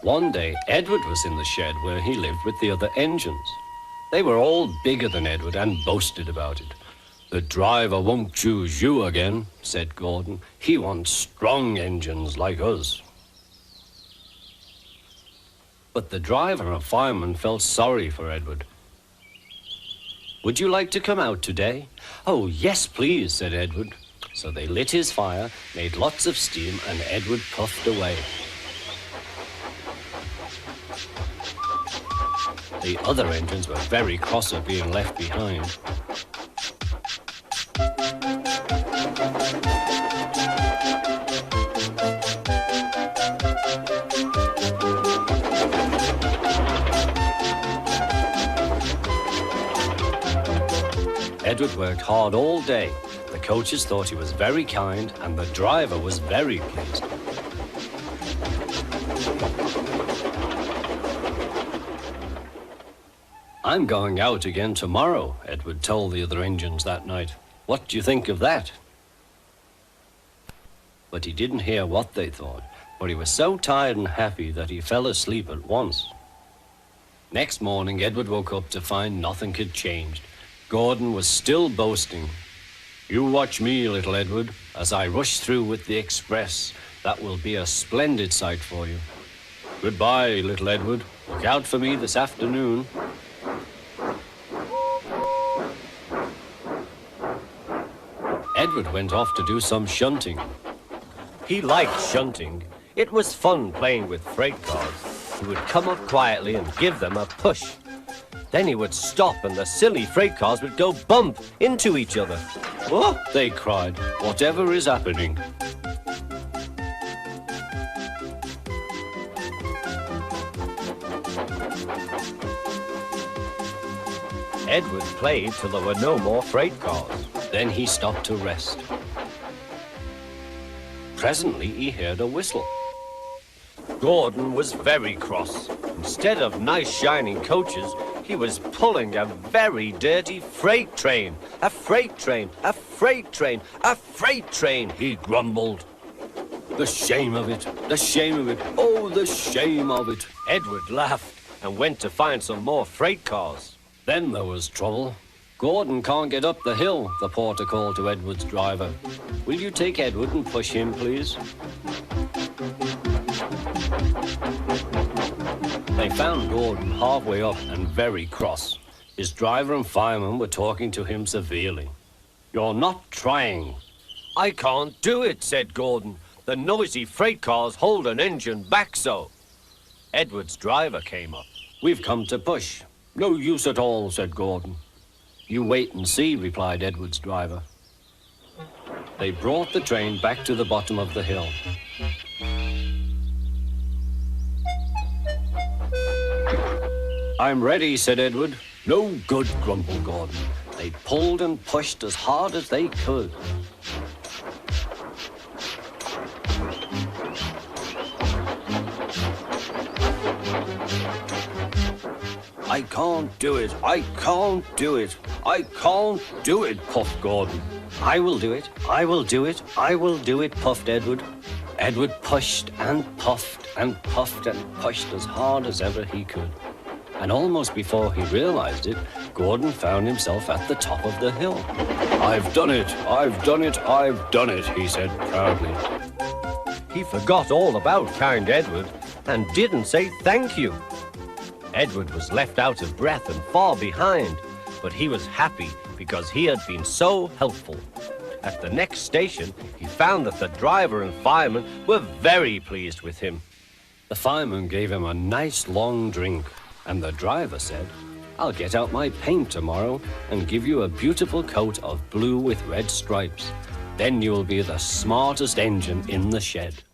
One day, Edward was in the shed where he lived with the other engines. They were all bigger than Edward and boasted about it. "The driver won't choose you again," said Gordon. "He wants strong engines like us." But the driver and fireman felt sorry for Edward. "Would you like to come out today?" "Oh, yes, please," said Edward. So they lit his fire, made lots of steam, and Edward puffed away. The other engines were very cross at being left behind. Edward worked hard all day. The coaches thought he was very kind, and the driver was very pleased. "I'm going out again tomorrow," Edward told the other engines that night. "What do you think of that?" But he didn't hear what they thought, for he was so tired and happy that he fell asleep at once. Next morning, Edward woke up to find nothing had changed. Gordon was still boasting. "You watch me, little Edward, as I rush through with the express. That will be a splendid sight for you. Goodbye, little Edward. Look out for me this afternoon." Edward went off to do some shunting. He liked shunting. It was fun playing with freight cars. He would come up quietly and give them a push. Then he would stop and the silly freight cars would go bump into each other. "Oh," they cried, "whatever is happening?" Edward played till there were no more freight cars. Then he stopped to rest. Presently, he heard a whistle. Gordon was very cross. Instead of nice shining coaches, he was pulling a very dirty freight train. "A freight train, a freight train, a freight train," he grumbled. "The shame of it, the shame of it, oh, the shame of it." Edward laughed and went to find some more freight cars. Then there was trouble. "Gordon can't get up the hill," the porter called to Edward's driver. "Will you take Edward and push him, please?" They found Gordon halfway up and very cross. His driver and fireman were talking to him severely. "You're not trying." "I can't do it," said Gordon. "The noisy freight cars hold an engine back so." Edward's driver came up. "We've come to push." "No use at all," said Gordon. "You wait and see," replied Edward's driver. They brought the train back to the bottom of the hill. "I'm ready," said Edward. "No good," grumbled Gordon. They pulled and pushed as hard as they could. "I can't do it, I can't do it, I can't do it," puffed Gordon. "I will do it, I will do it, I will do it," puffed Edward. Edward pushed and puffed and puffed and pushed as hard as ever he could. And almost before he realized it, Gordon found himself at the top of the hill. "I've done it, I've done it, I've done it," he said proudly. He forgot all about kind Edward and didn't say thank you. Edward was left out of breath and far behind, but he was happy because he had been so helpful. At the next station, he found that the driver and fireman were very pleased with him. The fireman gave him a nice long drink, and the driver said, "I'll get out my paint tomorrow and give you a beautiful coat of blue with red stripes. Then you'll be the smartest engine in the shed."